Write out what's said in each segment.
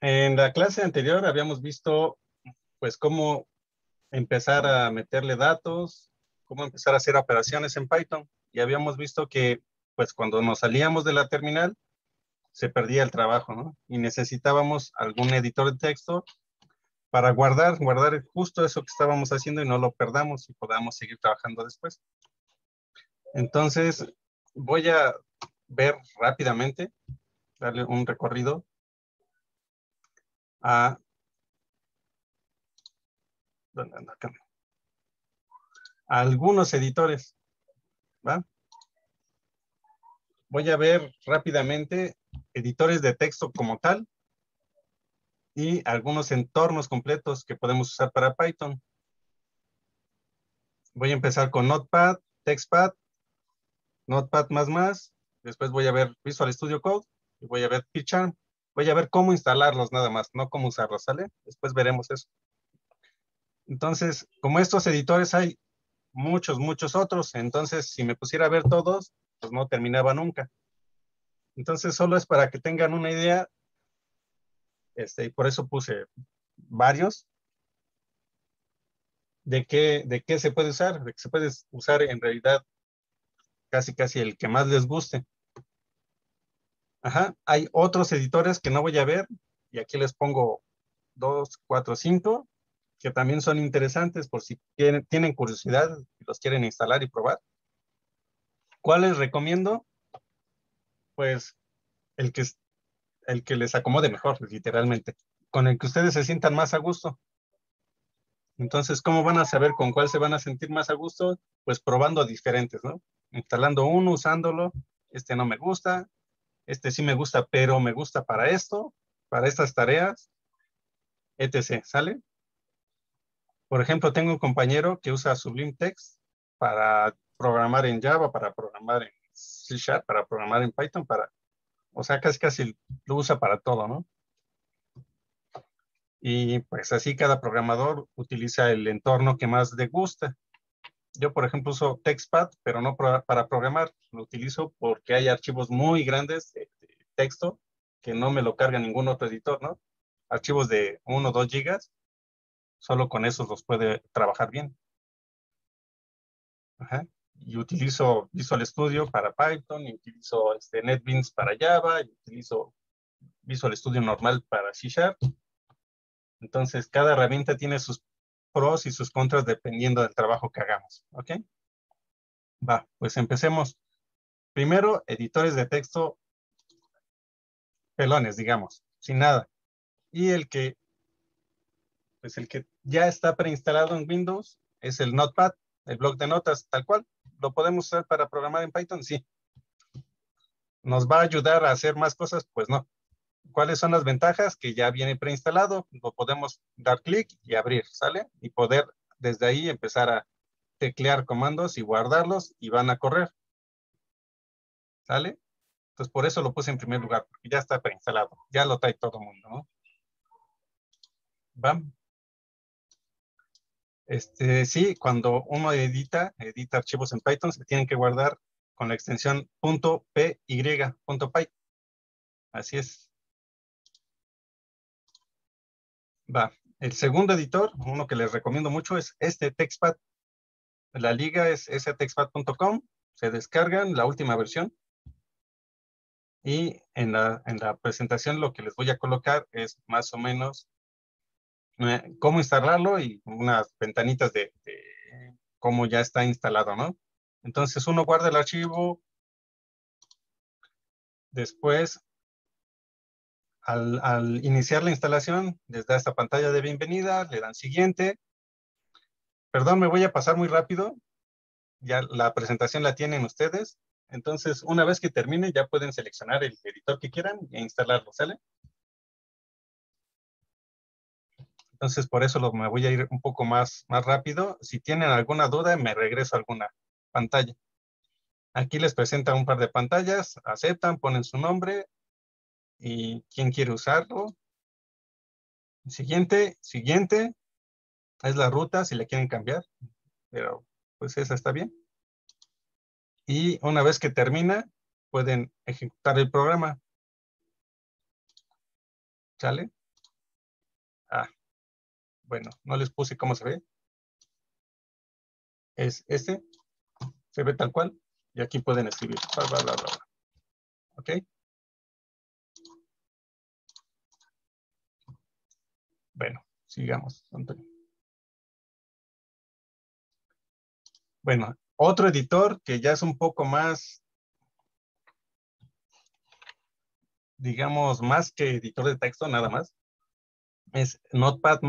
En la clase anterior habíamos visto, pues, cómo empezar a meterle datos, cómo empezar a hacer operaciones en Python. Y habíamos visto que, pues, cuando nos salíamos de la terminal, se perdía el trabajo, ¿no? Y necesitábamos algún editor de texto para guardar justo eso que estábamos haciendo y no lo perdamos y podamos seguir trabajando después. Entonces, voy a ver rápidamente, darle un recorrido a... ¿Dónde anda acá? A algunos editores, ¿va? Voy a ver rápidamente editores de texto como tal y algunos entornos completos que podemos usar para Python. Voy a empezar con Notepad, TextPad, Notepad++, después voy a ver Visual Studio Code y voy a ver PyCharm. Voy a ver cómo instalarlos nada más, no cómo usarlos, ¿sale? Después veremos eso. Entonces, como estos editores hay muchos otros, entonces si me pusiera a ver todos, pues no terminaba nunca. Entonces, solo es para que tengan una idea, y por eso puse varios, de qué se puede usar, de que se puede usar en realidad casi el que más les guste. Ajá, hay otros editores que no voy a ver, y aquí les pongo 2, 4, 5, que también son interesantes por si tienen curiosidad y los quieren instalar y probar. ¿Cuáles recomiendo? Pues el que, el que les acomode mejor, literalmente, con el que ustedes se sientan más a gusto. Entonces, ¿cómo van a saber con cuál se van a sentir más a gusto? Pues probando diferentes, ¿no? Instalando uno, usándolo, este no me gusta, este sí me gusta, pero me gusta para esto, para estas tareas, etc., ¿sale? Por ejemplo, tengo un compañero que usa Sublime Text para programar en Java, para programar en C#, para programar en Python, o sea, casi lo usa para todo, ¿no? Y pues así cada programador utiliza el entorno que más le gusta. Yo, por ejemplo, uso TextPad, pero no para programar. Lo utilizo porque hay archivos muy grandes de texto que no me lo carga ningún otro editor, ¿no? Archivos de 1 o 2 gigas, solo con esos los puede trabajar bien. Ajá. Y utilizo Visual Studio para Python, y utilizo NetBeans para Java, y utilizo Visual Studio normal para C#. Entonces, cada herramienta tiene sus pros y sus contras dependiendo del trabajo que hagamos. ¿Ok? Va, pues empecemos. Primero, editores de texto pelones, digamos, sin nada. Y el que ya está preinstalado en Windows es el Notepad, el bloc de notas, tal cual. ¿Lo podemos usar para programar en Python? Sí. ¿Nos va a ayudar a hacer más cosas? Pues no. ¿Cuáles son las ventajas? Que ya viene preinstalado, lo podemos dar clic y abrir, ¿sale? Y poder desde ahí empezar a teclear comandos y guardarlos y van a correr, ¿sale? Entonces por eso lo puse en primer lugar, porque ya está preinstalado, ya lo trae todo el mundo, ¿no? ¿Va? Sí, cuando uno edita archivos en Python, se tienen que guardar con la extensión .py, .py. Así es. Va. El segundo editor, uno que les recomiendo mucho, es este TextPad. La liga es stextpad.com. Se descargan la última versión. Y en la presentación lo que les voy a colocar es más o menos cómo instalarlo y unas ventanitas de cómo ya está instalado, ¿no? Entonces uno guarda el archivo, después al iniciar la instalación, les da esta pantalla de bienvenida, le dan siguiente. Perdón, me voy a pasar muy rápido, ya la presentación la tienen ustedes. Entonces, una vez que termine, ya pueden seleccionar el editor que quieran e instalarlo, ¿sale? Entonces, por eso me voy a ir un poco más rápido. Si tienen alguna duda, me regreso a alguna pantalla. Aquí les presenta un par de pantallas, aceptan, ponen su nombre y quién quiere usarlo. Siguiente, es la ruta si le quieren cambiar, pero pues esa está bien. Y una vez que termina, pueden ejecutar el programa. ¿Sale? bueno, no les puse cómo se ve. Es este, se ve tal cual, y aquí pueden escribir, bla, bla, bla, bla. ¿Ok? Bueno, sigamos, Antonio. Bueno, otro editor que ya es un poco más, digamos, más que editor de texto, nada más, es Notepad++.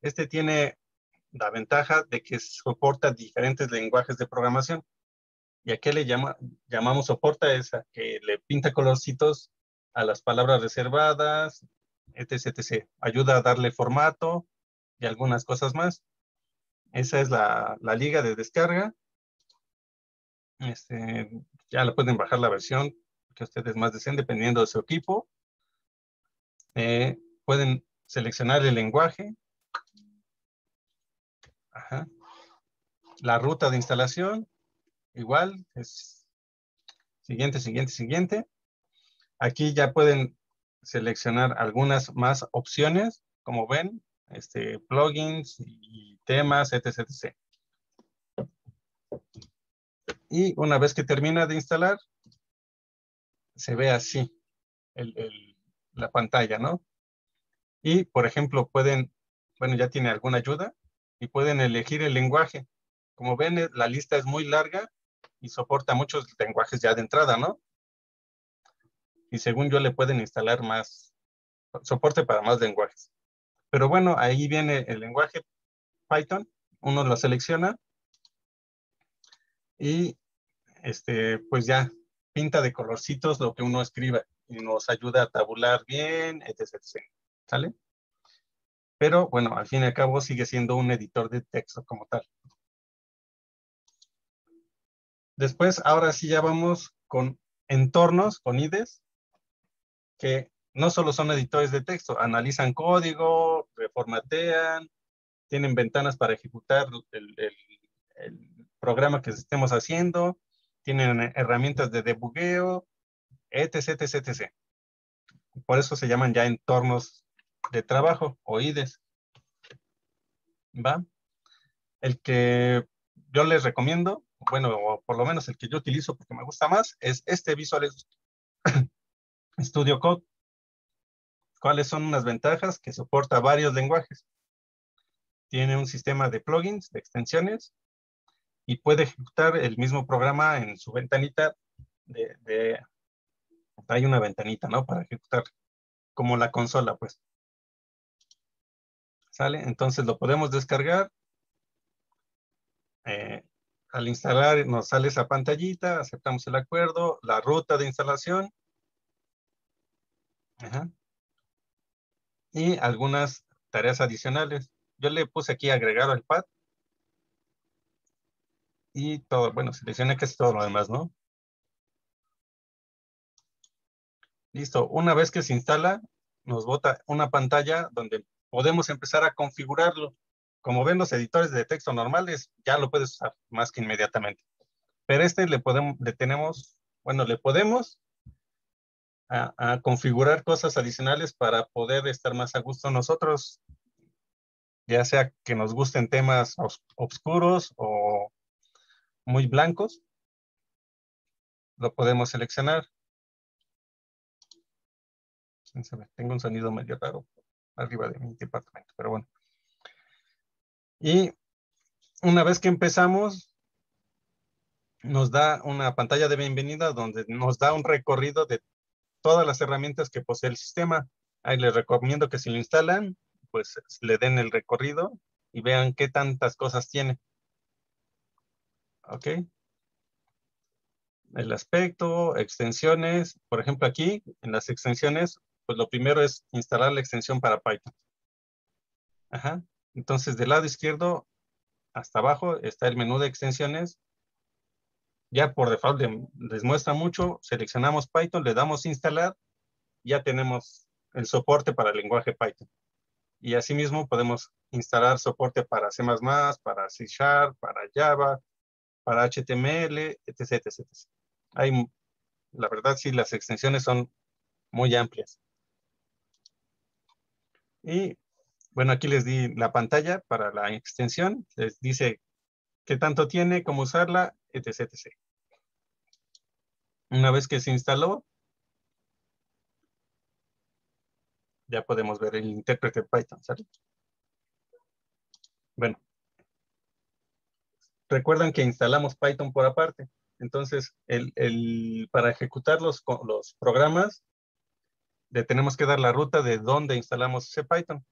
Este tiene la ventaja de que soporta diferentes lenguajes de programación. ¿Y a qué le llamamos soporta? Es a que le pinta colorcitos a las palabras reservadas, etc, etc. Ayuda a darle formato y algunas cosas más. Esa es la liga de descarga. Ya la pueden bajar la versión que ustedes más deseen, dependiendo de su equipo. Pueden seleccionar el lenguaje. Ajá. La ruta de instalación, igual, es siguiente, siguiente, siguiente. Aquí ya pueden seleccionar algunas más opciones, como ven, plugins y temas, etc, etc. Y una vez que termina de instalar, se ve así la pantalla, ¿no? Y, por ejemplo, bueno, ya tiene alguna ayuda y pueden elegir el lenguaje. Como ven, la lista es muy larga y soporta muchos lenguajes ya de entrada, ¿no? Y según yo le pueden instalar más, soporte para más lenguajes. Pero bueno, ahí viene el lenguaje Python, uno lo selecciona y pues ya pinta de colorcitos lo que uno escriba y nos ayuda a tabular bien, etc, etc. ¿Sale? Pero bueno, al fin y al cabo sigue siendo un editor de texto como tal. Después, ahora sí ya vamos con entornos, con IDEs, que no solo son editores de texto, analizan código, reformatean, tienen ventanas para ejecutar el programa que estemos haciendo, tienen herramientas de debugueo, etc, etc, etc. Por eso se llaman ya entornos de trabajo o IDEs. ¿Va? El que yo les recomiendo, bueno, o por lo menos el que yo utilizo porque me gusta más, es este Visual Studio Code. ¿Cuáles son unas ventajas? Que soporta varios lenguajes. Tiene un sistema de plugins, de extensiones, y puede ejecutar el mismo programa en su ventanita hay una ventanita, ¿no? Para ejecutar como la consola, pues. ¿Sale? Entonces lo podemos descargar. Al instalar nos sale esa pantallita, aceptamos el acuerdo, la ruta de instalación. Ajá. Y algunas tareas adicionales. Yo le puse aquí agregar al pad y todo, bueno, seleccioné casi todo lo demás, ¿no? Listo. Una vez que se instala, nos bota una pantalla donde podemos empezar a configurarlo. Como ven los editores de texto normales, ya lo puedes usar más que inmediatamente. Pero le podemos a configurar cosas adicionales para poder estar más a gusto nosotros, ya sea que nos gusten temas oscuros o muy blancos, lo podemos seleccionar. Tengo un sonido medio raro arriba de mi departamento, pero bueno. Y una vez que empezamos, nos da una pantalla de bienvenida donde nos da un recorrido de todas las herramientas que posee el sistema. Ahí les recomiendo que si lo instalan, pues le den el recorrido y vean qué tantas cosas tiene. ¿Ok? El aspecto, extensiones. Por ejemplo, aquí en las extensiones, pues lo primero es instalar la extensión para Python. Ajá. Entonces, del lado izquierdo hasta abajo está el menú de extensiones. Ya por default les muestra mucho. Seleccionamos Python, le damos instalar. Ya tenemos el soporte para el lenguaje Python. Y asimismo podemos instalar soporte para C++, para C#, para Java, para HTML, etc, etc, etc. La verdad, sí, las extensiones son muy amplias. Y Bueno, aquí les di la pantalla para la extensión. Les dice qué tanto tiene, cómo usarla, etc, etc. Una vez que se instaló, ya podemos ver el intérprete Python, ¿sale? Bueno, recuerdan que instalamos Python por aparte. Entonces, para ejecutar los programas, le tenemos que dar la ruta de dónde instalamos ese Python.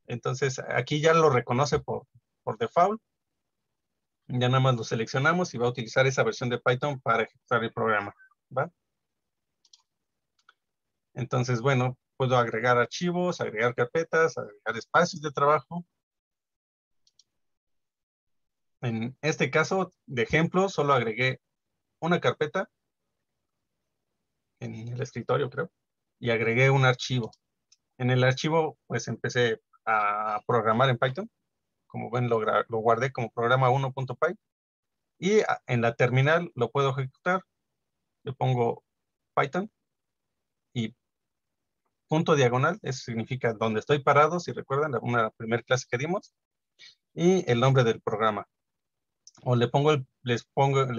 Entonces, aquí ya lo reconoce por default. Ya nada más lo seleccionamos y va a utilizar esa versión de Python para ejecutar el programa, ¿va? Entonces, bueno, puedo agregar archivos, agregar carpetas, agregar espacios de trabajo. En este caso, de ejemplo, solo agregué una carpeta en el escritorio, creo, y agregué un archivo. En el archivo, pues empecé a programar en Python. Como ven, lo guardé como programa 1.py. Y en la terminal lo puedo ejecutar. Le pongo Python y punto diagonal, eso significa donde estoy parado, si recuerdan, una primera clase que dimos, y el nombre del programa. O le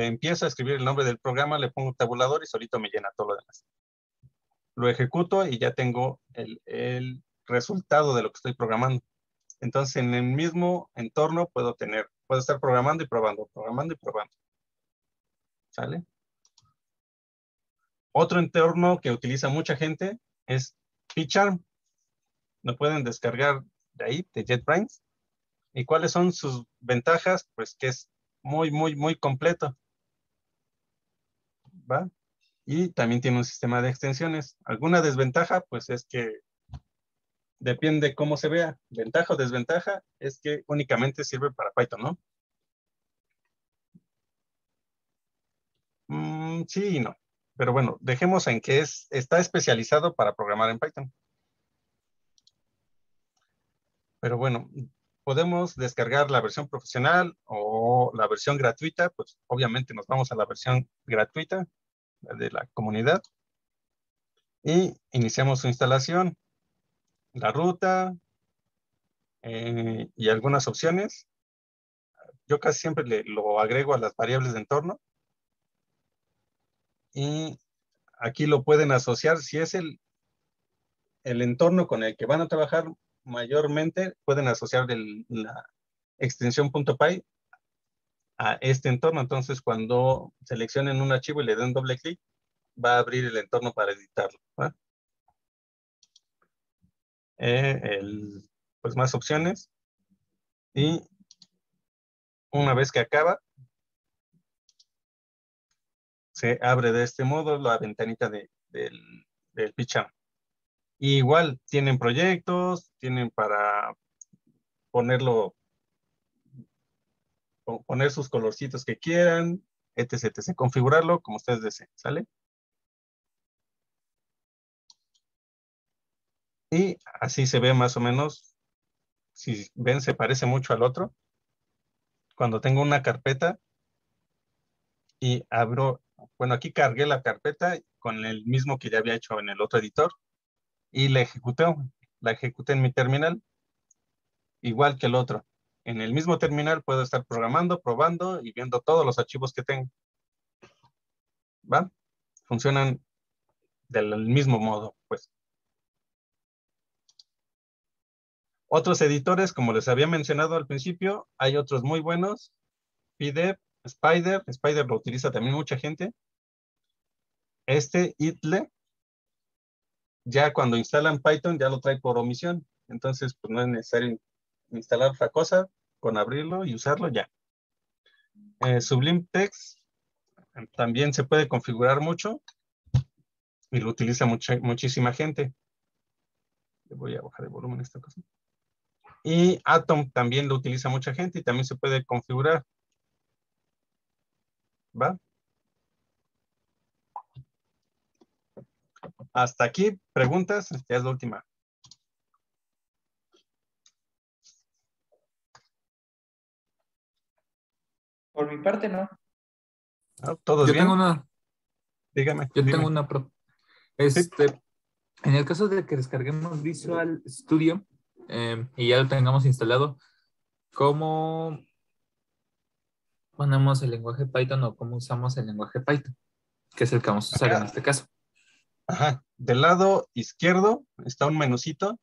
empiezo a escribir el nombre del programa, le pongo tabulador y solito me llena todo lo demás. Lo ejecuto y ya tengo el resultado de lo que estoy programando. Entonces, en el mismo entorno puedo estar programando y probando, programando y probando. ¿Sale? Otro entorno que utiliza mucha gente es PyCharm. Lo pueden descargar de ahí, de JetBrains. ¿Y cuáles son sus ventajas? Pues que es muy, muy, muy completo. ¿Va? Y también tiene un sistema de extensiones. ¿Alguna desventaja? Pues es que depende cómo se vea. Ventaja o desventaja es que únicamente sirve para Python, ¿no? Sí y no. Pero bueno, dejemos en que está especializado para programar en Python. Pero bueno, podemos descargar la versión profesional o la versión gratuita. Pues obviamente nos vamos a la versión gratuita de la comunidad. Y iniciamos su instalación, la ruta y algunas opciones. Yo casi siempre lo agrego a las variables de entorno. Y aquí lo pueden asociar. Si es el entorno con el que van a trabajar mayormente, pueden asociar la extensión .py a este entorno. Entonces, cuando seleccionen un archivo y le den doble clic, va a abrir el entorno para editarlo. ¿Va? Pues más opciones. Y una vez que acaba, se abre de este modo la ventanita del PyCharm. Igual tienen proyectos, tienen para poner sus colorcitos que quieran, etc, etc. Configurarlo como ustedes deseen, ¿sale? Y así se ve más o menos. Si ven, se parece mucho al otro. Cuando tengo una carpeta y abro, bueno, aquí cargué la carpeta con el mismo que ya había hecho en el otro editor y la ejecuté en mi terminal, igual que el otro. En el mismo terminal puedo estar programando, probando y viendo todos los archivos que tengo. ¿Va? Funcionan del mismo modo, pues. Otros editores, como les había mencionado al principio, hay otros muy buenos. pdef, Spider lo utiliza también mucha gente. ITLE, ya cuando instalan Python ya lo trae por omisión. Entonces, pues no es necesario instalar otra cosa, con abrirlo y usarlo ya. Sublime Text también se puede configurar mucho y lo utiliza muchísima gente. Le voy a bajar el volumen a esta cosa. Y Atom también lo utiliza mucha gente y también se puede configurar. ¿Va? Hasta aquí, preguntas. Esta es la última. Por mi parte, no. ¿No? ¿Todos Yo tengo bien? una, Dígame, yo dime. tengo Sí. en el caso de que descarguemos Visual Studio, y ya lo tengamos instalado, ¿cómo ponemos el lenguaje Python o cómo usamos el lenguaje Python? Que es el que vamos a usar en Acá, este caso. ajá, del lado izquierdo está un menucito.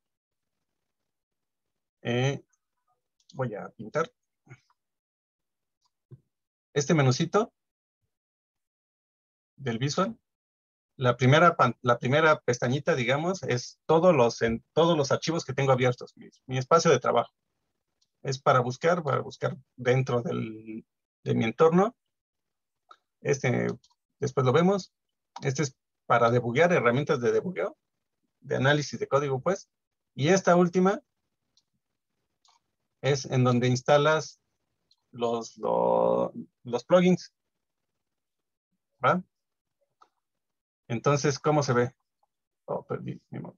Voy a pintar. Este menucito del Visual, la primera pestañita, digamos, es todos los archivos que tengo abiertos, mi espacio de trabajo. Es para buscar dentro de mi entorno. Después lo vemos. Este es para debuguear, herramientas de debugueo, de análisis de código, pues. Y esta última es en donde instalas los plugins, ¿va? Entonces, ¿cómo se ve? Oh, perdí mi mouse.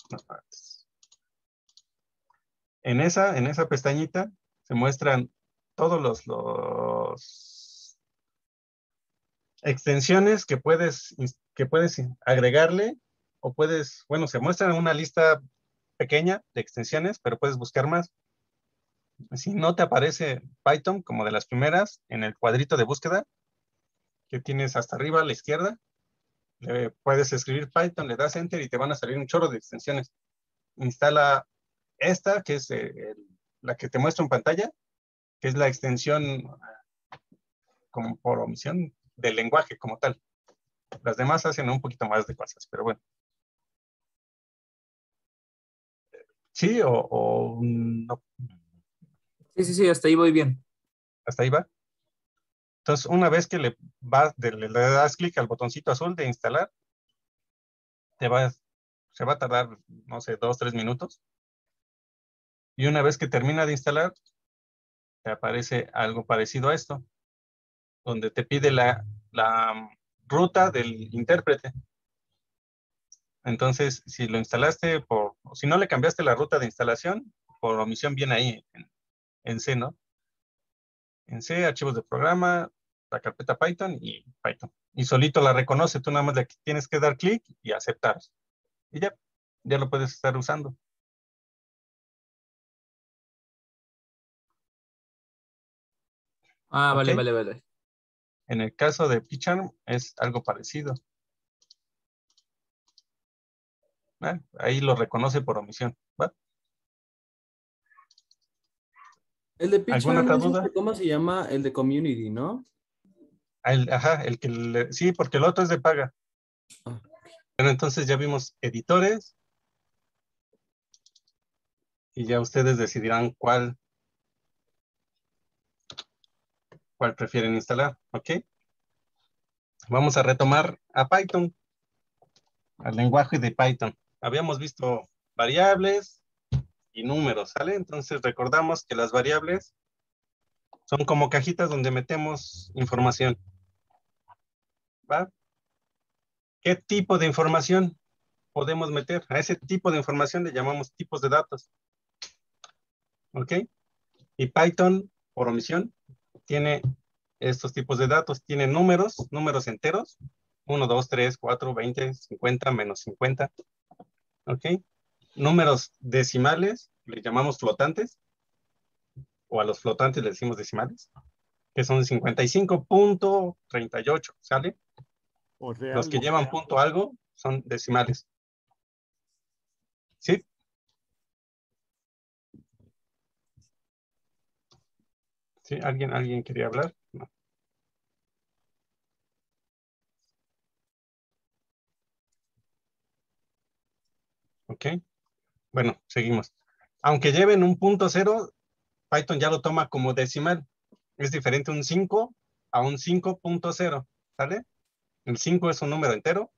Unas partes. En esa pestañita se muestran todos los extensiones que puedes agregarle o puedes, bueno, se muestra una lista pequeña de extensiones, pero puedes buscar más. Si no te aparece Python como de las primeras, en el cuadrito de búsqueda que tienes hasta arriba a la izquierda, puedes escribir Python, le das Enter y te van a salir un chorro de extensiones. Instala esta, que es la que te muestro en pantalla, que es la extensión como por omisión del lenguaje como tal. Las demás hacen un poquito más de cosas, pero bueno. ¿Sí o no? Sí, hasta ahí voy bien. ¿Hasta ahí va? Entonces, una vez que le das clic al botoncito azul de instalar, se va a tardar, no sé, 2, 3 minutos. Y una vez que termina de instalar, te aparece algo parecido a esto, donde te pide la ruta del intérprete. Entonces, si lo instalaste o si no le cambiaste la ruta de instalación, por omisión viene ahí en C, ¿no? En C, archivos de programa, la carpeta Python y Python. Y solito la reconoce, tú nada más le tienes que dar clic y aceptar. Y ya lo puedes estar usando. Ah, ¿Ok? vale. En el caso de PyCharm es algo parecido. Ahí lo reconoce por omisión. ¿Va? El de ¿Alguna PyCharm otra es duda? ¿cómo se llama? El de Community, ¿no? Ajá, sí, porque el otro es de paga. Ah. Bueno, entonces ya vimos editores y ya ustedes decidirán cuál prefieren instalar, ¿ok? Vamos a retomar a Python, al lenguaje de Python. Habíamos visto variables y números, ¿sale? Entonces recordamos que las variables son como cajitas donde metemos información, ¿va? ¿Qué tipo de información podemos meter? A ese tipo de información le llamamos tipos de datos, ¿ok? Y Python, por omisión, tiene estos tipos de datos. Tiene números enteros, 1, 2, 3, 4, 20, 50, menos 50, ¿ok? Números decimales, le llamamos flotantes, o a los flotantes le decimos decimales, que son 55.38, ¿sale? O Los que real. llevan punto algo son decimales. ¿Sí? ¿Sí? ¿Alguien quería hablar? No. ¿Ok? Bueno, seguimos. Aunque lleven un punto cero, Python ya lo toma como decimal. Es diferente un 5 a un 5.0, ¿sale? El 5 es un número entero,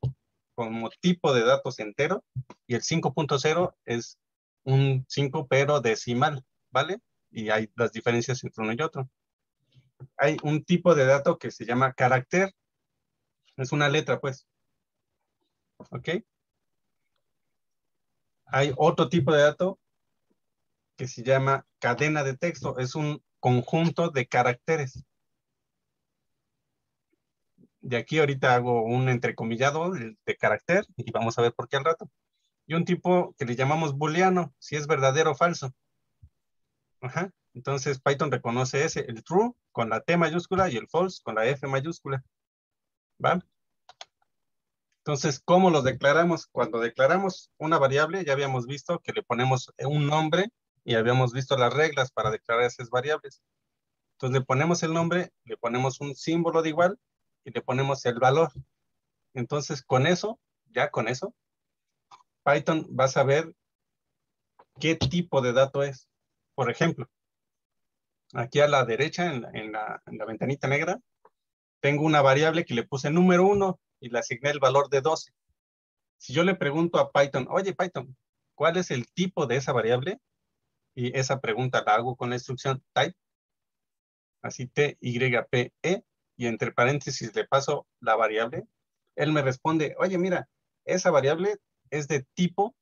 como tipo de datos entero, y el 5.0 es un 5 pero decimal, ¿vale? Y hay las diferencias entre uno y otro. Hay un tipo de dato que se llama carácter, es una letra, pues, ¿ok? Hay otro tipo de dato que se llama cadena de texto, es un conjunto de caracteres. De aquí ahorita hago un entrecomillado de carácter y vamos a ver por qué al rato. Y un tipo que le llamamos booleano, si es verdadero o falso. Ajá. Entonces Python reconoce ese, el true con la T mayúscula y el false con la F mayúscula. ¿Va? Entonces, ¿cómo los declaramos? Cuando declaramos una variable, ya habíamos visto que le ponemos un nombre y habíamos visto las reglas para declarar esas variables. Entonces le ponemos el nombre, le ponemos un símbolo de igual y le ponemos el valor. Entonces, con eso, ya con eso, Python va a saber qué tipo de dato es. Por ejemplo, aquí a la derecha, en la ventanita negra, tengo una variable que le puse número 1 y le asigné el valor de 12. Si yo le pregunto a Python, oye Python, ¿cuál es el tipo de esa variable? Y esa pregunta la hago con la instrucción type, así T-Y-P-E, y entre paréntesis le paso la variable. Él me responde, oye, mira, esa variable es de tipo,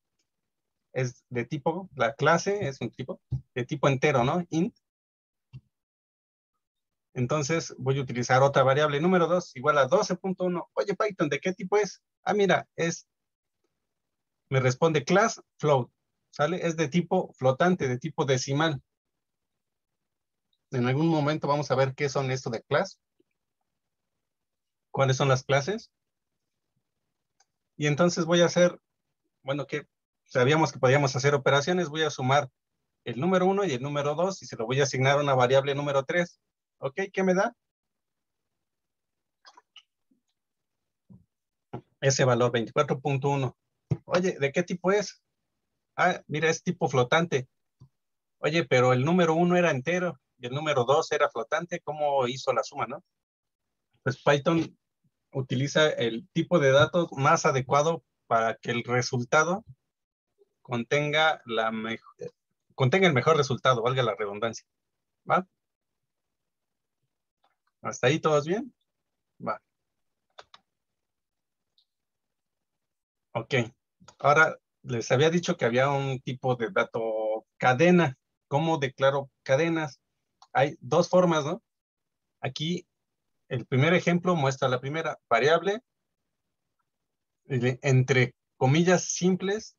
la clase es un tipo, de tipo entero, ¿no? Int. Entonces voy a utilizar otra variable, número 2, igual a 12.1. Oye, Python, ¿de qué tipo es? Ah, mira, me responde class float, ¿sale? Es de tipo flotante, de tipo decimal. En algún momento vamos a ver qué son esto de class, cuáles son las clases. Y entonces voy a hacer, bueno, que sabíamos que podíamos hacer operaciones, voy a sumar el número 1 y el número 2 y se lo voy a asignar a una variable número 3. ¿Ok? ¿Qué me da? Ese valor, 24.1. Oye, ¿de qué tipo es? Ah, mira, es tipo flotante. Oye, pero el número 1 era entero y el número 2 era flotante. ¿Cómo hizo la suma, no? Pues Python utiliza el tipo de datos más adecuado para que el resultado contenga el mejor resultado, valga la redundancia. ¿Va? ¿Hasta ahí todos bien? Va. Ok. Ahora, les había dicho que había un tipo de dato cadena. ¿Cómo declaro cadenas? Hay dos formas, ¿no? Aquí, el primer ejemplo muestra la primera variable. Entre comillas simples,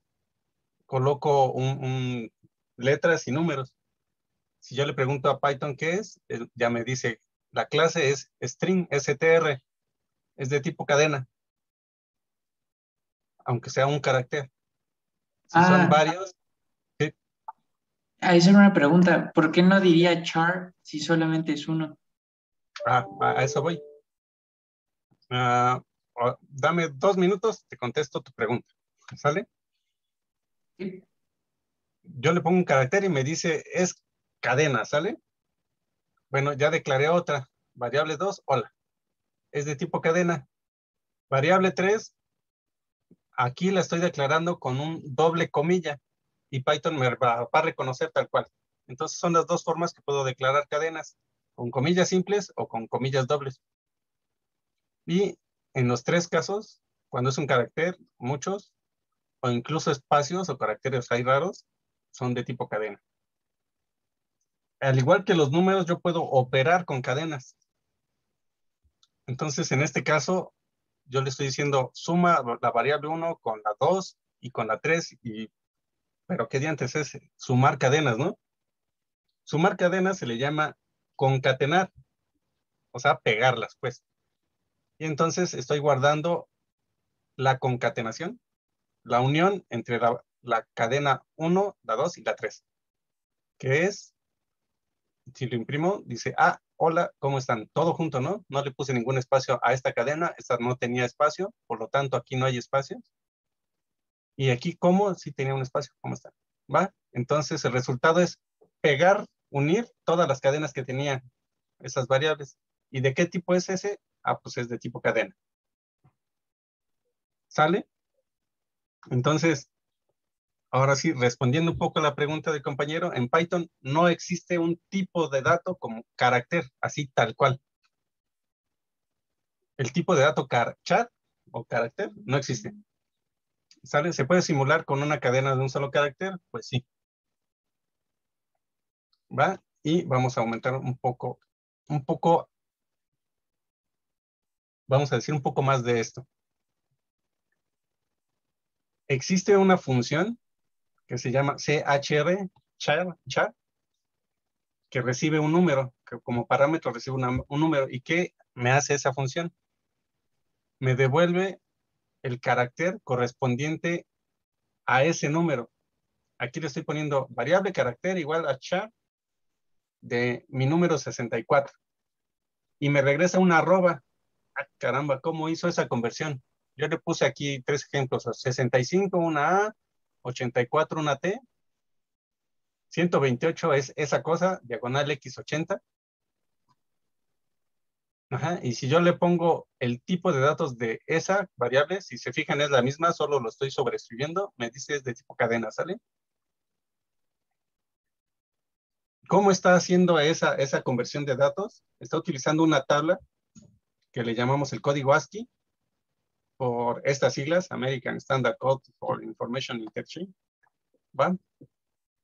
coloco letras y números. Si yo le pregunto a Python qué es, él ya me dice, la clase es string, str, es de tipo cadena, aunque sea un carácter. Si son Ah, varios, sí. esa era una pregunta. ¿Por qué no diría char si solamente es uno? A eso voy. Dame 2 minutos, te contesto tu pregunta. ¿Sale? Sí. Yo le pongo un carácter y me dice, es cadena, ¿sale? Bueno, ya declaré otra. Variable 2, hola. Es de tipo cadena. Variable 3, aquí la estoy declarando con un doble comilla y Python me va a reconocer tal cual. Entonces son las dos formas que puedo declarar cadenas, con comillas simples o con comillas dobles. Y en los tres casos, cuando es un carácter, muchos, o incluso espacios o caracteres ahí raros, son de tipo cadena. Al igual que los números, yo puedo operar con cadenas. Entonces, en este caso, yo le estoy diciendo suma la variable 1 con la 2 y con la 3, pero ¿qué diantres es? Sumar cadenas, ¿no? Sumar cadenas se le llama concatenar, o sea, pegarlas, pues. Y entonces estoy guardando la concatenación, la unión entre la cadena 1, la 2 y la 3, que es, si lo imprimo, dice, hola, ¿cómo están? Todo junto, ¿no? No le puse ningún espacio a esta cadena, esta no tenía espacio, por lo tanto aquí no hay espacios. Y aquí, ¿cómo? Sí tenía un espacio, ¿cómo está? ¿Va? Entonces el resultado es pegar, unir todas las cadenas que tenía esas variables. ¿Y de qué tipo es ese? Pues es de tipo cadena. ¿Sale? Entonces, ahora sí, respondiendo un poco a la pregunta del compañero, en Python no existe un tipo de dato como carácter, así tal cual. El tipo de dato chat o carácter no existe. ¿Sale? ¿Se puede simular con una cadena de un solo carácter? Pues sí. ¿Va? Y vamos a aumentar un poco, vamos a decir un poco más de esto. Existe una función que se llama CHR, char, que recibe un número, que como parámetro recibe un número. ¿Y qué me hace esa función? Me devuelve el carácter correspondiente a ese número. Aquí le estoy poniendo variable carácter igual a char de mi número 64. Y me regresa una arroba. Ah, caramba, ¿cómo hizo esa conversión? Yo le puse aquí 3 ejemplos: 65 una A, 84 una T, 128 es esa cosa, diagonal X80. Ajá, y si yo le pongo el tipo de datos de esa variable, si se fijan es la misma, solo lo estoy sobreescribiendo, me dice es de tipo cadena, ¿sale? ¿Cómo está haciendo esa conversión de datos? Está utilizando una tabla que le llamamos el código ASCII, por estas siglas, American Standard Code for Information Interchange, ¿va?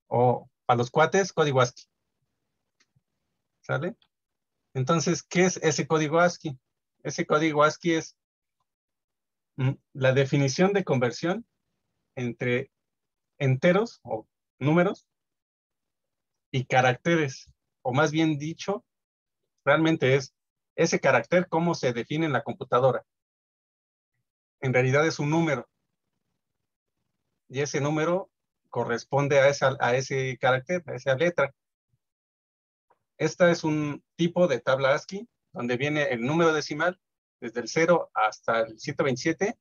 O para los cuates, código ASCII, ¿sale? Entonces, ¿qué es ese código ASCII? Ese código ASCII es la definición de conversión entre enteros o números y caracteres, o más bien dicho, realmente es ese carácter, cómo se define en la computadora. En realidad es un número, y ese número corresponde a ese carácter, a esa letra. Esta es un tipo de tabla ASCII, donde viene el número decimal, desde el 0 hasta el 127.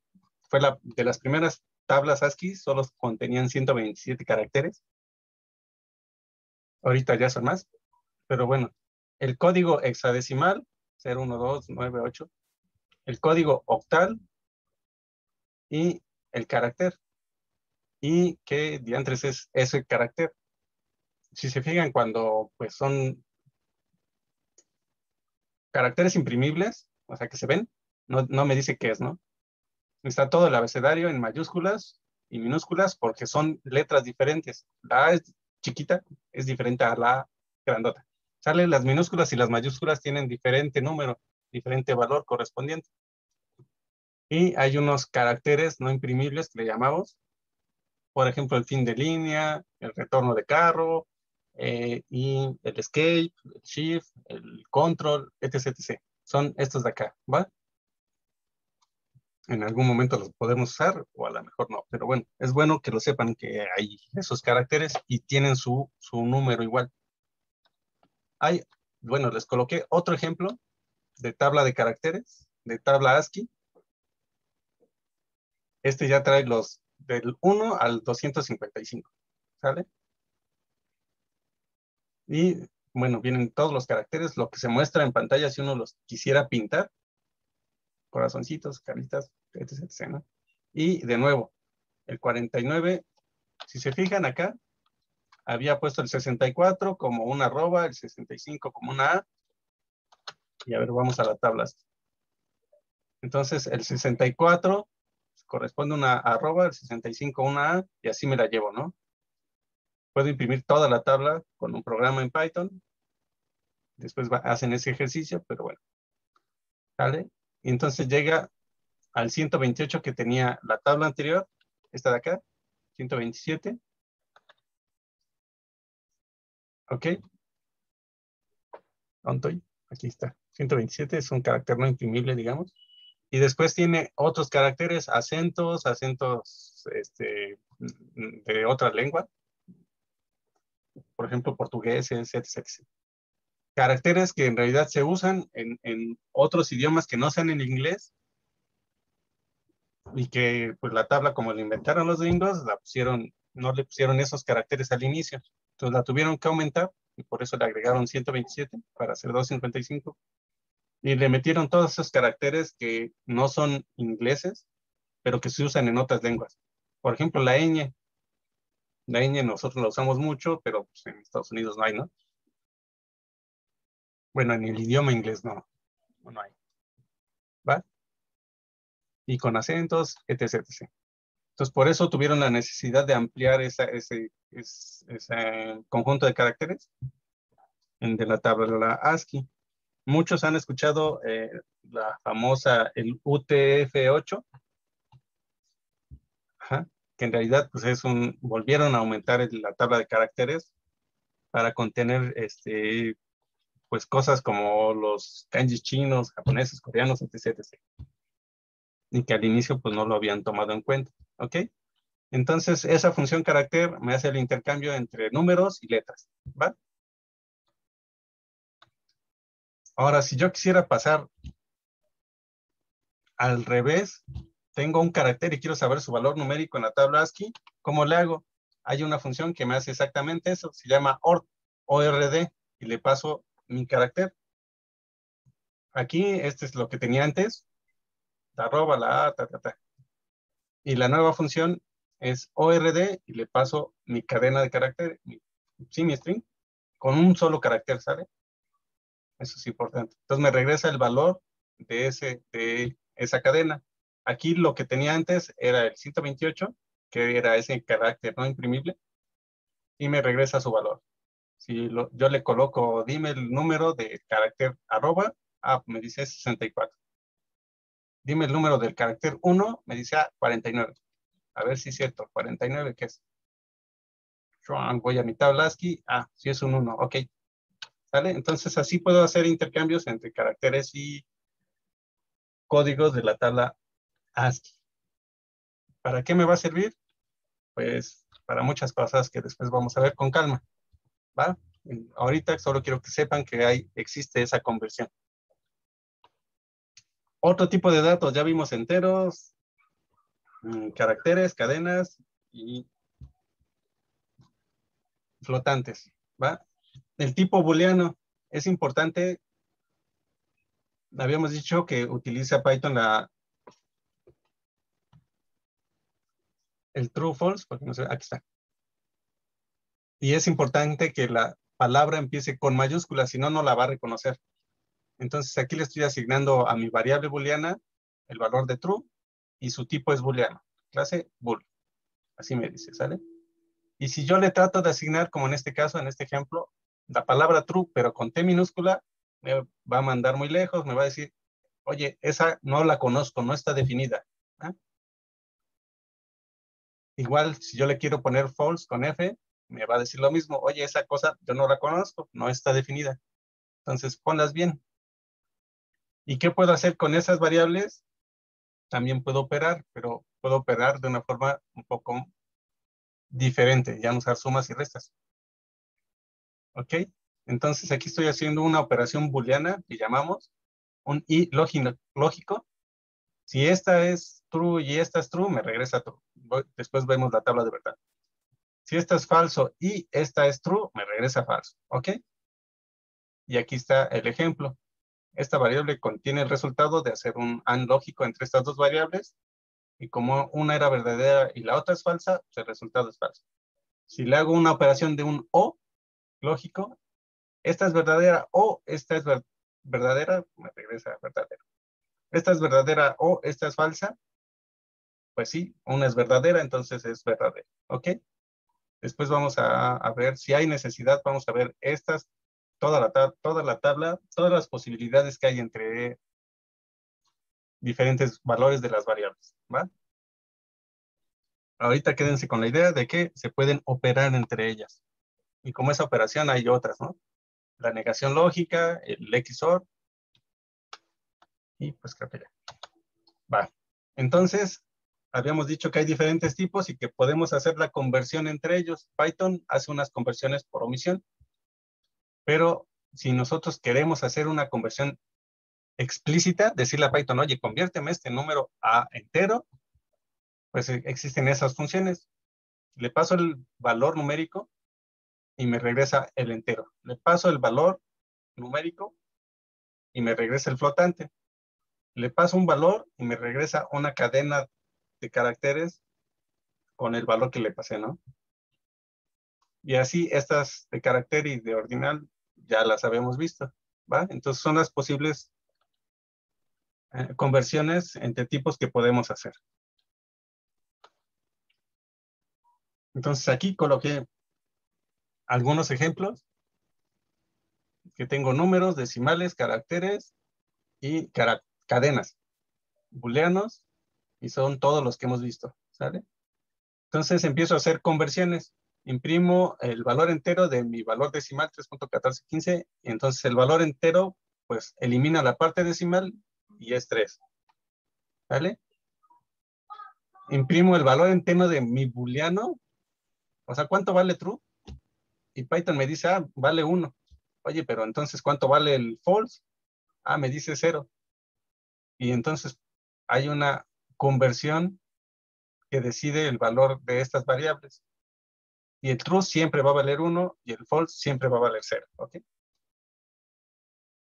Fue de las primeras tablas ASCII, solo contenían 127 caracteres. Ahorita ya son más, pero bueno. El código hexadecimal, 0, 1, 2, 9, 8. El código octal y el carácter. ¿Y qué diantres es ese carácter? Si se fijan, cuando pues son caracteres imprimibles, o sea que se ven, no me dice qué es, ¿no? Está todo el abecedario en mayúsculas y minúsculas porque son letras diferentes. La A es chiquita, es diferente a la A grandota. Sale, las minúsculas y las mayúsculas tienen diferente número, diferente valor correspondiente. Y hay unos caracteres no imprimibles que le llamamos, por ejemplo, el fin de línea, el retorno de carro, y el escape, el shift, el control, etc, etc. Son estos de acá, ¿va? En algún momento los podemos usar o a lo mejor no, pero bueno, es bueno que lo sepan que hay esos caracteres y tienen su número igual. Bueno, les coloqué otro ejemplo de tabla de caracteres, de tabla ASCII. Este ya trae los del 1 al 255, ¿sale? Y bueno, vienen todos los caracteres, lo que se muestra en pantalla si uno los quisiera pintar, corazoncitos, caritas, etc, etc, ¿no? Y de nuevo, el 49, si se fijan acá, había puesto el 64 como una arroba, el 65 como una A. Y a ver, vamos a la tabla. Entonces, el 64 corresponde a una arroba, el 65 una A, y así me la llevo, ¿no? Puedo imprimir toda la tabla con un programa en Python. Después hacen ese ejercicio, pero bueno. ¿Sale? Y entonces llega al 128 que tenía la tabla anterior, esta de acá, 127. ¿Ok? ¿Dónde estoy? Aquí está. 127 es un carácter no imprimible, digamos. Y después tiene otros caracteres, acentos de otra lengua. Por ejemplo, portugués, etc. Caracteres que en realidad se usan en otros idiomas que no sean en inglés y que pues la tabla, como la inventaron los gringos, no le pusieron esos caracteres al inicio. Entonces la tuvieron que aumentar y por eso le agregaron 127 para hacer 255. Y le metieron todos esos caracteres que no son ingleses, pero que se usan en otras lenguas. Por ejemplo, la ñ. La ñ nosotros la usamos mucho, pero pues, en Estados Unidos no hay, ¿no? Bueno, en el idioma inglés no hay. ¿Va? Y con acentos, etc, etc. Entonces, por eso tuvieron la necesidad de ampliar ese conjunto de caracteres de la tabla ASCII. Muchos han escuchado la famosa, el UTF-8, que en realidad pues volvieron a aumentar la tabla de caracteres para contener pues cosas como los kanjis chinos, japoneses, coreanos, etc. Y que al inicio pues no lo habían tomado en cuenta, ¿ok? Entonces esa función carácter me hace el intercambio entre números y letras, ¿va? Ahora, si yo quisiera pasar al revés, tengo un carácter y quiero saber su valor numérico en la tabla ASCII, ¿cómo le hago? Hay una función que me hace exactamente eso, se llama ORD, y le paso mi carácter. Aquí, este es lo que tenía antes, la arroba, la A, Y la nueva función es ORD, y le paso mi cadena de carácter, mi string, con un solo carácter, ¿sale? Eso es importante. Entonces me regresa el valor de esa cadena. Aquí lo que tenía antes era el 128, que era ese carácter no imprimible, y me regresa su valor. Si yo le coloco, dime el número de carácter arroba, me dice 64. Dime el número del carácter 1, me dice 49. A ver si es cierto, 49, ¿qué es? Voy a mi tabla ASCII, sí es un 1, ok. ¿Sale? Entonces así puedo hacer intercambios entre caracteres y códigos de la tabla ASCII. ¿Para qué me va a servir? Pues para muchas cosas que después vamos a ver con calma, ¿va? Ahorita solo quiero que sepan que existe esa conversión. Otro tipo de datos, ya vimos enteros, caracteres, cadenas y flotantes, ¿va? El tipo booleano es importante. Habíamos dicho que utiliza Python el true false, porque no sé, aquí está. Y es importante que la palabra empiece con mayúsculas, si no, no la va a reconocer. Entonces aquí le estoy asignando a mi variable booleana el valor de true y su tipo es booleano, clase bool. Así me dice, ¿sale? Y si yo le trato de asignar, como en este caso, en este ejemplo, la palabra true, pero con T minúscula, me va a mandar muy lejos, me va a decir, oye, esa no la conozco, no está definida. Igual, si yo le quiero poner false con F, me va a decir lo mismo, oye, esa cosa yo no la conozco, no está definida. Entonces, ponlas bien. ¿Y qué puedo hacer con esas variables? También puedo operar, pero puedo operar de una forma un poco diferente, ya no usar sumas y restas. ¿Ok? Entonces aquí estoy haciendo una operación booleana que llamamos un i lógico. Si esta es true y esta es true, me regresa true. Después vemos la tabla de verdad. Si esta es falso y esta es true, me regresa falso. ¿Ok? Y aquí está el ejemplo. Esta variable contiene el resultado de hacer un AND lógico entre estas dos variables. Y como una era verdadera y la otra es falsa, pues el resultado es falso. Si le hago una operación de un O lógico, esta es verdadera o esta es verdadera, me regresa verdadera. Esta es verdadera o esta es falsa, pues sí, una es verdadera, entonces es verdadera. ¿Ok? Después vamos a ver si hay necesidad, vamos a ver toda la tabla, todas las posibilidades que hay entre diferentes valores de las variables. ¿Va? Ahorita quédense con la idea de que se pueden operar entre ellas. Y como esa operación hay otras, ¿no? La negación lógica, el XOR, y pues creo que ya. Va. Entonces, habíamos dicho que hay diferentes tipos y que podemos hacer la conversión entre ellos. Python hace unas conversiones por omisión, pero si nosotros queremos hacer una conversión explícita, decirle a Python, oye, conviérteme este número a entero, pues existen esas funciones. Le paso el valor numérico y me regresa el entero. Le paso el valor numérico y me regresa el flotante. Le paso un valor y me regresa una cadena de caracteres con el valor que le pasé, ¿no? Y así estas de carácter y de ordinal ya las habíamos visto, ¿va? Entonces son las posibles conversiones entre tipos que podemos hacer. Entonces aquí coloqué algunos ejemplos que tengo números, decimales, caracteres y cadenas, booleanos, y son todos los que hemos visto, ¿sale? Entonces empiezo a hacer conversiones. Imprimo el valor entero de mi valor decimal 3.1415, y entonces el valor entero, pues elimina la parte decimal y es 3, ¿vale? Imprimo el valor entero de mi booleano, o sea, ¿cuánto vale true? Y Python me dice, vale 1. Oye, pero entonces, ¿cuánto vale el false? Me dice 0. Y entonces hay una conversión que decide el valor de estas variables. Y el true siempre va a valer 1 y el false siempre va a valer 0, ¿ok?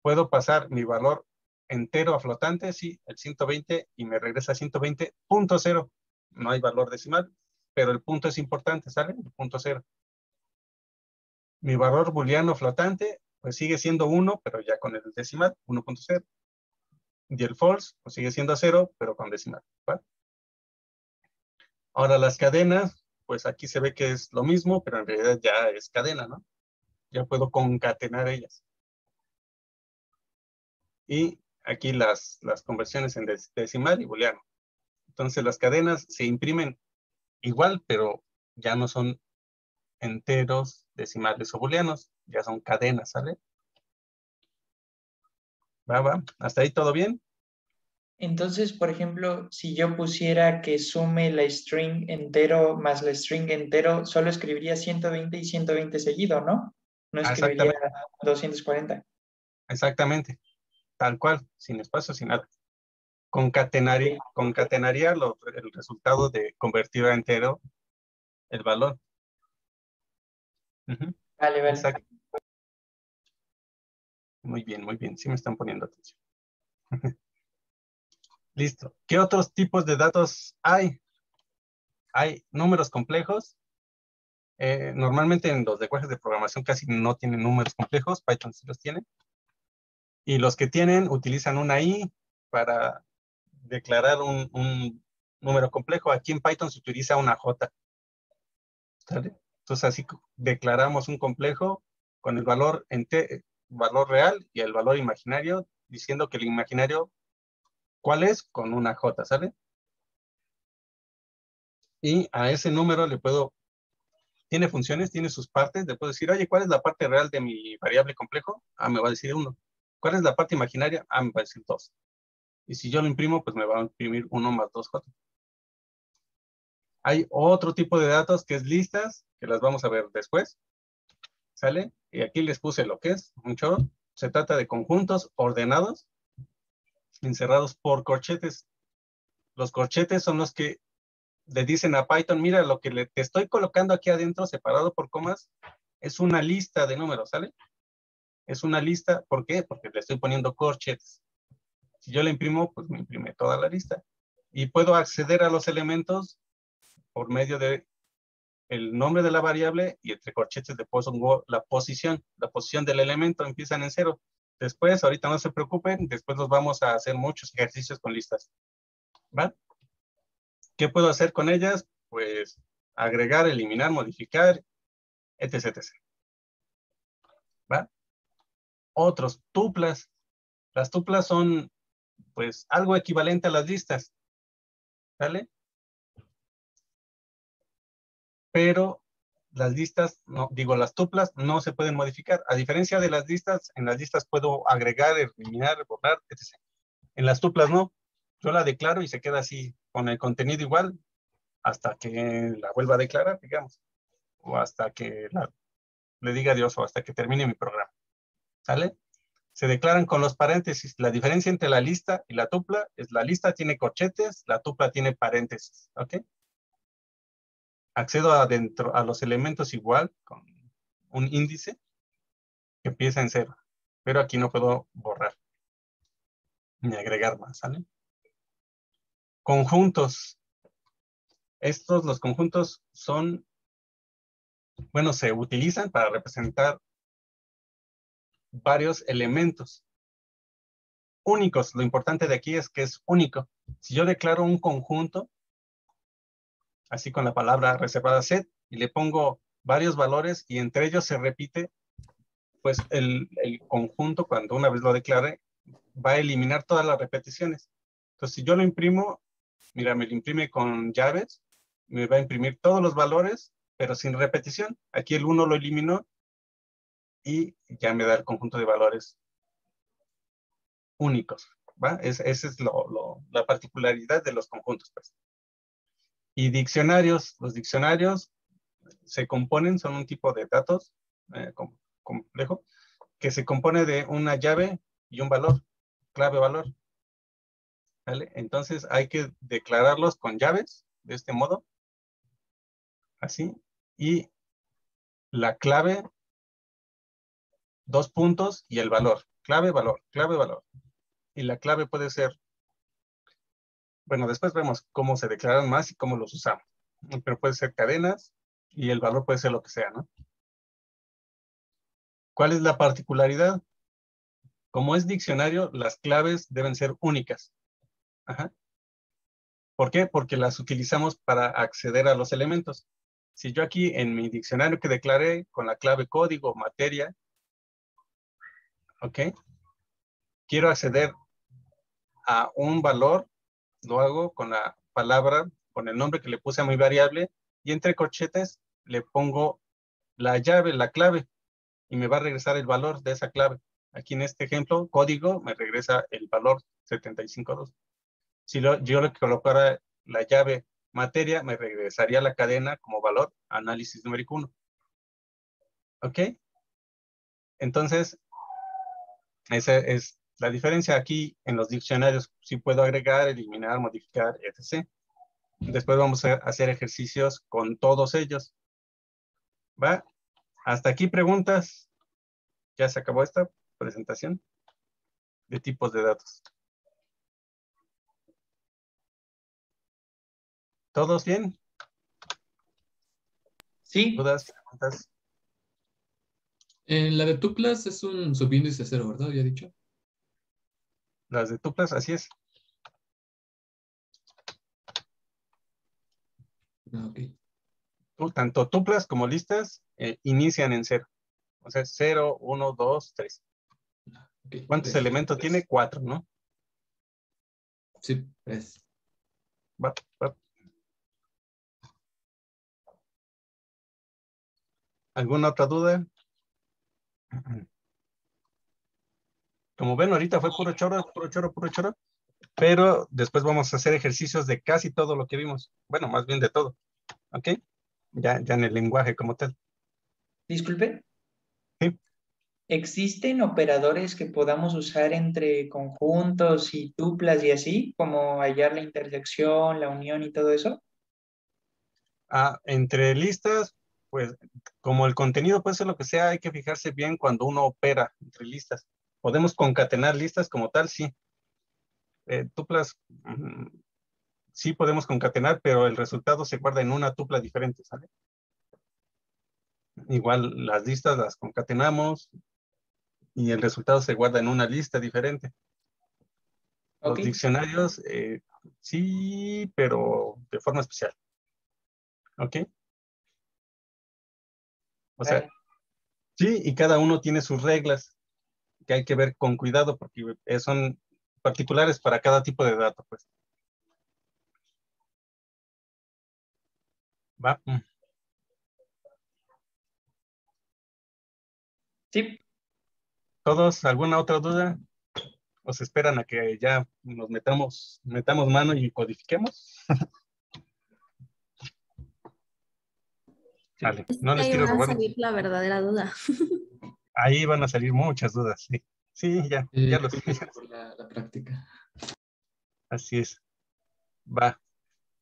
Puedo pasar mi valor entero a flotante, sí, el 120, y me regresa a 120.0. No hay valor decimal, pero el punto es importante, ¿sale? El punto 0. Mi valor booleano flotante, pues sigue siendo 1, pero ya con el decimal, 1.0. Y el false, pues sigue siendo 0, pero con decimal, ¿vale? Ahora las cadenas, pues aquí se ve que es lo mismo, pero en realidad ya es cadena, ¿no? Ya puedo concatenar ellas. Y aquí las conversiones en decimal y booleano. Entonces las cadenas se imprimen igual, pero ya no son enteros, decimales o booleanos, ya son cadenas, ¿sale? Va. ¿Hasta ahí todo bien? Entonces, por ejemplo, si yo pusiera que sume la string entero más la string entero, solo escribiría 120 y 120 seguido, ¿no? No escribiría Exactamente, 240. exactamente, tal cual, sin espacio, sin nada. Ok. Concatenaría el resultado de convertir a entero el valor. Ujú, Vale, vale. exacto. Muy bien, sí me están poniendo atención. Listo. ¿Qué otros tipos de datos hay? Hay números complejos. Normalmente en los lenguajes de programación casi no tienen números complejos, Python sí los tiene. Y los que tienen utilizan una i para declarar un número complejo. Aquí en Python se utiliza una j, ¿sale? Entonces así declaramos un complejo con el valor real y el valor imaginario, diciendo que el imaginario, ¿cuál es? Con una j, ¿sale? Y a ese número tiene funciones, tiene sus partes, le puedo decir, oye, ¿cuál es la parte real de mi variable complejo? Me va a decir 1. ¿Cuál es la parte imaginaria? Me va a decir 2. Y si yo lo imprimo, pues me va a imprimir 1 más 2j. Hay otro tipo de datos que es listas, que las vamos a ver después, ¿sale? Y aquí les puse lo que es un choro. Se trata de conjuntos ordenados, encerrados por corchetes. Los corchetes son los que le dicen a Python, mira, lo que te estoy colocando aquí adentro, separado por comas, es una lista de números, ¿sale? Es una lista, ¿por qué? Porque le estoy poniendo corchetes. Si yo le imprimo, pues me imprime toda la lista. Y puedo acceder a los elementos por medio de el nombre de la variable y entre corchetes le pongo la posición del elemento, empiezan en 0. Después, ahorita no se preocupen, después nos vamos a hacer muchos ejercicios con listas. ¿Va? ¿Qué puedo hacer con ellas? Pues agregar, eliminar, modificar, etc. ¿Va? Otros, tuplas. Las tuplas son, pues, algo equivalente a las listas, ¿vale? Pero las listas, no, digo, las tuplas no se pueden modificar. A diferencia de las listas, en las listas puedo agregar, eliminar, borrar, etc. En las tuplas no. Yo la declaro y se queda así, con el contenido igual, hasta que la vuelva a declarar, digamos. O hasta que le diga adiós, o hasta que termine mi programa. ¿Sale? Se declaran con los paréntesis. La diferencia entre la lista y la tupla es la lista tiene corchetes, la tupla tiene paréntesis. ¿Ok? Accedo a los elementos igual, con un índice que empieza en 0. Pero aquí no puedo borrar ni agregar más, ¿sale? Conjuntos. Los conjuntos son, bueno, se utilizan para representar varios elementos únicos. Lo importante de aquí es que es único. Si yo declaro un conjunto, así con la palabra reservada set, y le pongo varios valores y entre ellos se repite, pues el conjunto, cuando una vez lo declare, va a eliminar todas las repeticiones. Entonces, si yo lo imprimo, mira, me lo imprime con llaves, me va a imprimir todos los valores, pero sin repetición. Aquí el 1 lo eliminó y ya me da el conjunto de valores únicos, ¿va? Esa es la particularidad de los conjuntos, pues. Y diccionarios, los diccionarios se componen, son un tipo de datos complejo, que se compone de una llave y un valor, clave-valor. ¿Vale? Entonces hay que declararlos con llaves, de este modo, así, y la clave, 2 puntos, y el valor, clave-valor, clave-valor. Y la clave puede ser, bueno, después vemos cómo se declaran más y cómo los usamos, pero puede ser cadenas, y el valor puede ser lo que sea, ¿no? ¿Cuál es la particularidad? Como es diccionario, las claves deben ser únicas. Ajá. ¿Por qué? Porque las utilizamos para acceder a los elementos. Si yo aquí en mi diccionario que declaré con la clave código, materia, ¿ok? Quiero acceder a un valor, lo hago con la palabra, con el nombre que le puse a mi variable, y entre corchetes le pongo la llave, la clave, y me va a regresar el valor de esa clave. Aquí en este ejemplo, código, me regresa el valor 752. Si yo le colocara la llave materia, me regresaría la cadena como valor análisis numérico 1. ¿Ok? Entonces, esa es la diferencia. Aquí en los diccionarios. Sí puedo agregar, eliminar, modificar, etc. Después vamos a hacer ejercicios con todos ellos. ¿Va? Hasta aquí preguntas. Ya se acabó esta presentación de tipos de datos. ¿Todos bien? Sí, ¿Dudas? ¿Preguntas? La de tuplas es un subíndice cero, ¿verdad? Ya he dicho. Las de tuplas, así es. Ok. Tanto tuplas como listas inician en 0. O sea, 0, 1, 2, 3. Okay. ¿Cuántos Tres. elementos tiene? 4, ¿no? Sí, tres. Va. ¿Alguna otra duda? Como ven, ahorita fue puro choro, puro choro, puro choro. Pero después vamos a hacer ejercicios de casi todo lo que vimos. Bueno, más bien de todo. ¿Ok? Ya en el lenguaje como tal. disculpe. Sí. ¿Existen operadores que podamos usar entre conjuntos y tuplas y así, como hallar la intersección, la unión y todo eso? Entre listas, pues como el contenido puede ser lo que sea, hay que fijarse bien cuando uno opera entre listas. Podemos concatenar listas como tal, sí. Tuplas, sí podemos concatenar, pero el resultado se guarda en una tupla diferente, ¿sale? Igual las listas las concatenamos y el resultado se guarda en una lista diferente. Los Ok, diccionarios, sí, pero de forma especial. ¿Ok? O sea, vale. sí, y cada uno tiene sus reglas que hay que ver con cuidado porque son particulares para cada tipo de dato, pues. ¿Va? Sí, ¿Todos? ¿Alguna otra duda? ¿O se esperan a que ya nos metamos mano y codifiquemos? Sí. Vale, Es no que les ahí quiero va a robar. salir la verdadera duda. Ahí van a salir muchas dudas, sí. Sí, ya lo sé. Por la práctica. Así es. Va.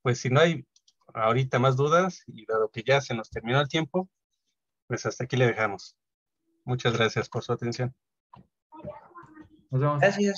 Pues si no hay ahorita más dudas, y dado que ya se nos terminó el tiempo, pues hasta aquí le dejamos. Muchas gracias por su atención. Nos vemos. gracias.